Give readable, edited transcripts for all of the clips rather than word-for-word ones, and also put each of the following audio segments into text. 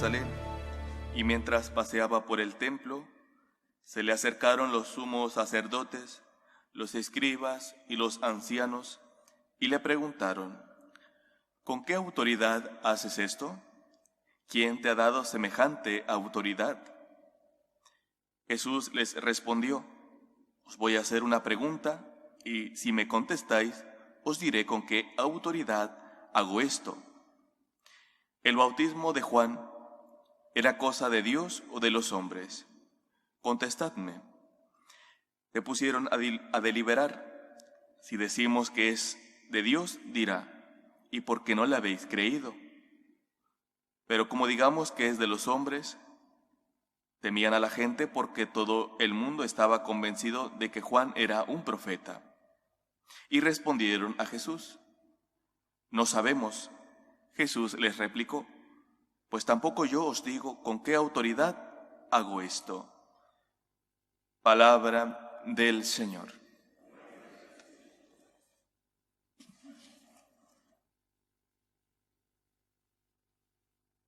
Jerusalén, y mientras paseaba por el templo, se le acercaron los sumos sacerdotes, los escribas y los ancianos, y le preguntaron: ¿con qué autoridad haces esto? ¿Quién te ha dado semejante autoridad? Jesús les respondió: os voy a hacer una pregunta, y si me contestáis, os diré con qué autoridad hago esto. ¿El bautismo de Juan era cosa de Dios o de los hombres? Contestadme. Se pusieron a deliberar. Si decimos que es de Dios, dirá: ¿y por qué no le habéis creído? Pero como digamos que es de los hombres, temían a la gente porque todo el mundo estaba convencido de que Juan era un profeta. Y respondieron a Jesús: no sabemos. Jesús les replicó: pues tampoco yo os digo con qué autoridad hago esto. Palabra del Señor.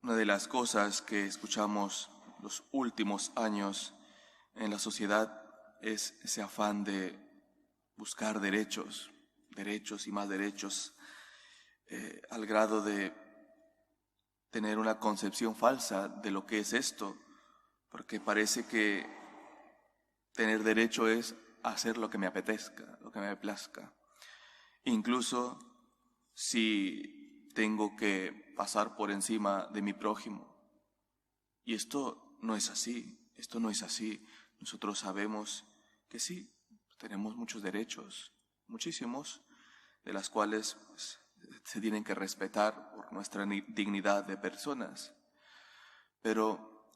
Una de las cosas que escuchamos los últimos años en la sociedad es ese afán de buscar derechos y más derechos, al grado de tener una concepción falsa de lo que es esto, porque parece que tener derecho es hacer lo que me apetezca, lo que me plazca. Incluso si tengo que pasar por encima de mi prójimo. Y esto no es así. Nosotros sabemos que sí, tenemos muchos derechos, muchísimos, de las cuales se tienen que respetar por nuestra dignidad de personas. Pero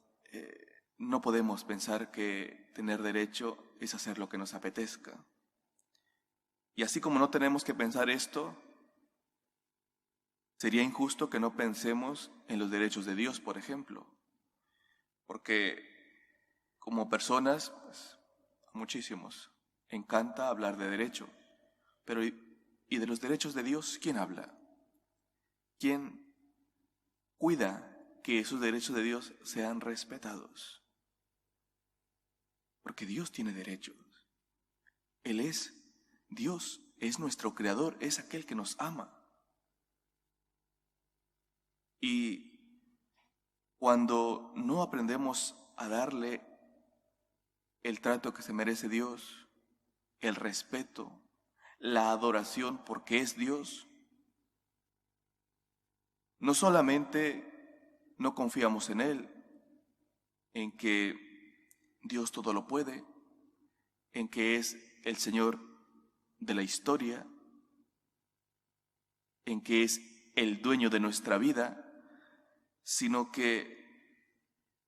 no podemos pensar que tener derecho es hacer lo que nos apetezca. Y así como no tenemos que pensar esto, sería injusto que no pensemos en los derechos de Dios, por ejemplo. Porque como personas, pues, a muchísimos encanta hablar de derecho. Pero ¿y de los derechos de Dios quién habla? ¿Quién cuida que esos derechos de Dios sean respetados? Porque Dios tiene derechos. Él es Dios, es nuestro creador, es aquel que nos ama. Y cuando no aprendemos a darle el trato que se merece Dios, el respeto, la adoración porque es Dios, no solamente no confiamos en Él, en que Dios todo lo puede, en que es el Señor de la historia, en que es el dueño de nuestra vida, sino que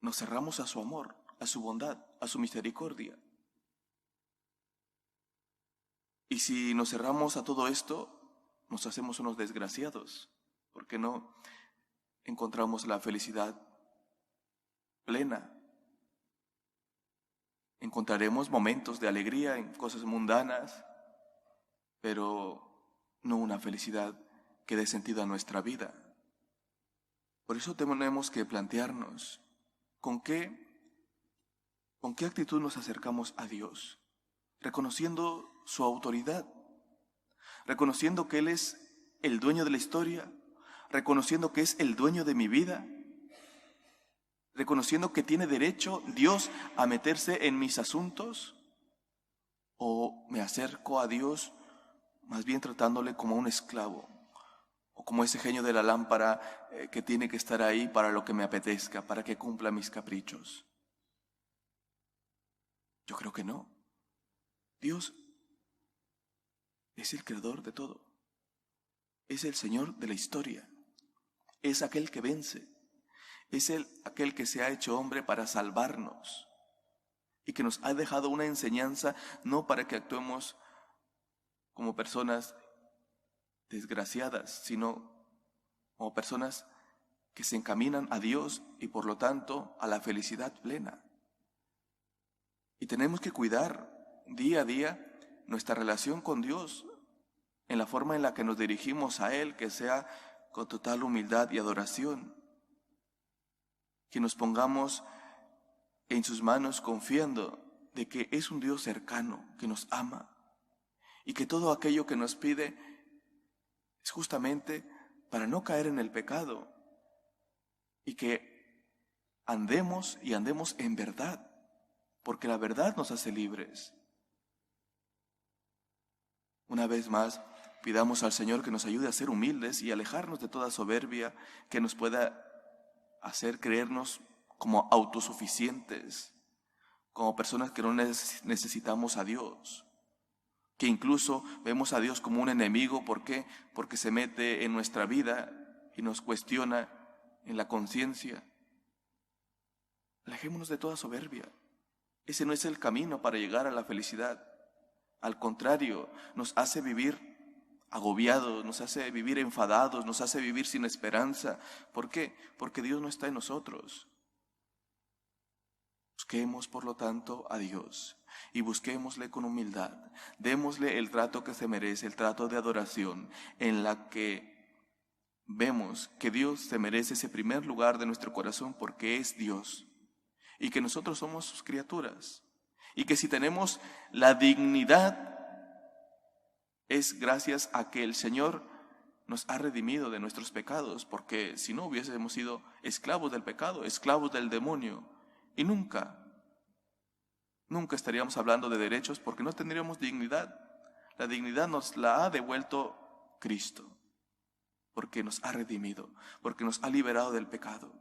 nos cerramos a su amor, a su bondad, a su misericordia. Y si nos cerramos a todo esto, nos hacemos unos desgraciados, porque no encontramos la felicidad plena. Encontraremos momentos de alegría en cosas mundanas, pero no una felicidad que dé sentido a nuestra vida. Por eso tenemos que plantearnos con qué actitud nos acercamos a Dios, reconociendo su autoridad, reconociendo que Él es el dueño de la historia, reconociendo que es el dueño de mi vida, reconociendo que tiene derecho Dios a meterse en mis asuntos, o me acerco a Dios más bien tratándole como un esclavo, o como ese genio de la lámpara que tiene que estar ahí para lo que me apetezca, para que cumpla mis caprichos. Yo creo que no. Dios es el creador de todo. Es el Señor de la historia. Es aquel que vence. Es aquel que se ha hecho hombre para salvarnos y que nos ha dejado una enseñanza no para que actuemos como personas desgraciadas, sino como personas que se encaminan a Dios y por lo tanto a la felicidad plena. Y tenemos que cuidar día a día nuestra relación con Dios en la forma en la que nos dirigimos a Él, que sea con total humildad y adoración. que nos pongamos en sus manos confiando de que es un Dios cercano, que nos ama y que todo aquello que nos pide es justamente para no caer en el pecado y que andemos y andemos en verdad, porque la verdad nos hace libres. Una vez más, pidamos al Señor que nos ayude a ser humildes y alejarnos de toda soberbia que nos pueda hacer creernos como autosuficientes, como personas que no necesitamos a Dios, que incluso vemos a Dios como un enemigo. ¿Por qué? Porque se mete en nuestra vida y nos cuestiona en la conciencia. Alejémonos de toda soberbia. Ese no es el camino para llegar a la felicidad. Al contrario, nos hace vivir agobiados, nos hace vivir enfadados, nos hace vivir sin esperanza. ¿Por qué? Porque Dios no está en nosotros. Busquemos, por lo tanto, a Dios y busquémosle con humildad. Démosle el trato que se merece, el trato de adoración, en la que vemos que Dios se merece ese primer lugar de nuestro corazón porque es Dios y que nosotros somos sus criaturas y que si tenemos la dignidad es gracias a que el Señor nos ha redimido de nuestros pecados, porque si no hubiésemos sido esclavos del pecado, esclavos del demonio, y nunca estaríamos hablando de derechos porque no tendríamos dignidad. La dignidad nos la ha devuelto Cristo, porque nos ha redimido, porque nos ha liberado del pecado.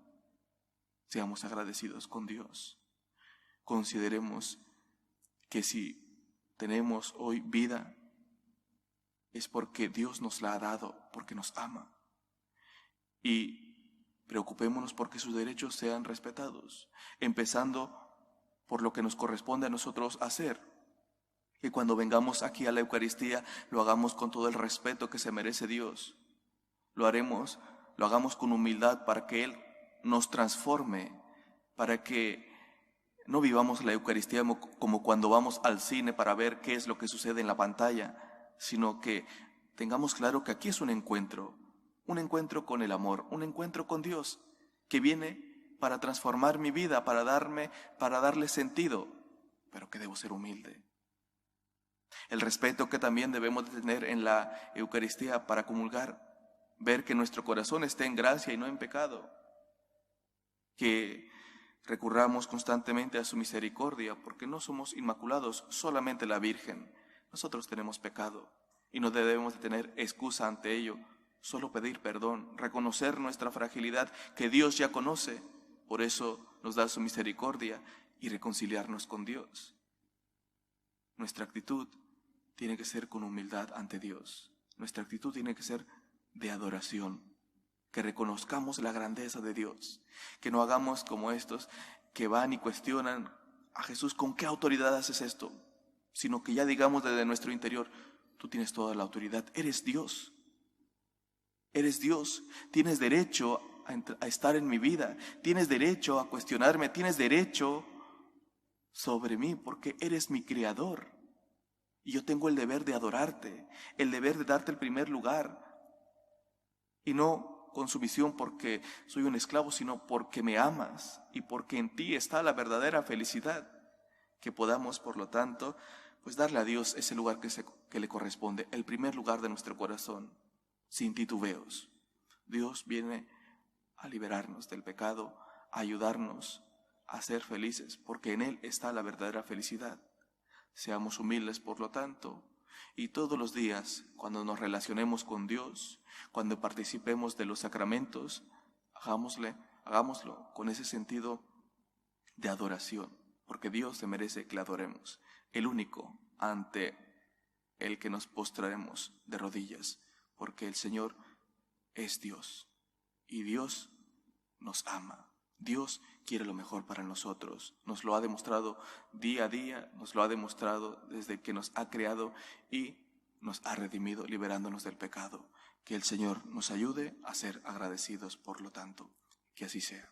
Seamos agradecidos con Dios. Consideremos que si tenemos hoy vida, es porque Dios nos la ha dado, porque nos ama. Y preocupémonos porque sus derechos sean respetados, empezando por lo que nos corresponde a nosotros hacer. Que cuando vengamos aquí a la Eucaristía lo hagamos con todo el respeto que se merece Dios. Lo hagamos con humildad para que Él nos transforme, para que no vivamos la Eucaristía como cuando vamos al cine para ver qué es lo que sucede en la pantalla, sino que tengamos claro que aquí es un encuentro con el amor, un encuentro con Dios, que viene para transformar mi vida, para darle sentido, pero que debo ser humilde. El respeto que también debemos de tener en la Eucaristía para comulgar, ver que nuestro corazón esté en gracia y no en pecado, que recurramos constantemente a su misericordia, porque no somos inmaculados, solamente la Virgen. Nosotros tenemos pecado y no debemos de tener excusa ante ello, solo pedir perdón, reconocer nuestra fragilidad que Dios ya conoce, por eso nos da su misericordia y reconciliarnos con Dios. Nuestra actitud tiene que ser con humildad ante Dios, nuestra actitud tiene que ser de adoración, que reconozcamos la grandeza de Dios, que no hagamos como estos que van y cuestionan a Jesús, ¿con qué autoridad haces esto? Sino que ya digamos desde nuestro interior, tú tienes toda la autoridad, eres Dios, tienes derecho a estar en mi vida, tienes derecho a cuestionarme, tienes derecho sobre mí porque eres mi creador y yo tengo el deber de adorarte, el deber de darte el primer lugar y no con sumisión porque soy un esclavo, sino porque me amas y porque en ti está la verdadera felicidad. Que podamos, por lo tanto, pues darle a Dios ese lugar que le corresponde, el primer lugar de nuestro corazón, sin titubeos. Dios viene a liberarnos del pecado, a ayudarnos a ser felices, porque en Él está la verdadera felicidad. Seamos humildes, por lo tanto, y todos los días, cuando nos relacionemos con Dios, cuando participemos de los sacramentos, hagámoslo con ese sentido de adoración, porque Dios se merece que le adoremos, el único ante el que nos postraremos de rodillas, porque el Señor es Dios y Dios nos ama. Dios quiere lo mejor para nosotros, nos lo ha demostrado día a día, nos lo ha demostrado desde que nos ha creado y nos ha redimido liberándonos del pecado. Que el Señor nos ayude a ser agradecidos, por lo tanto, que así sea.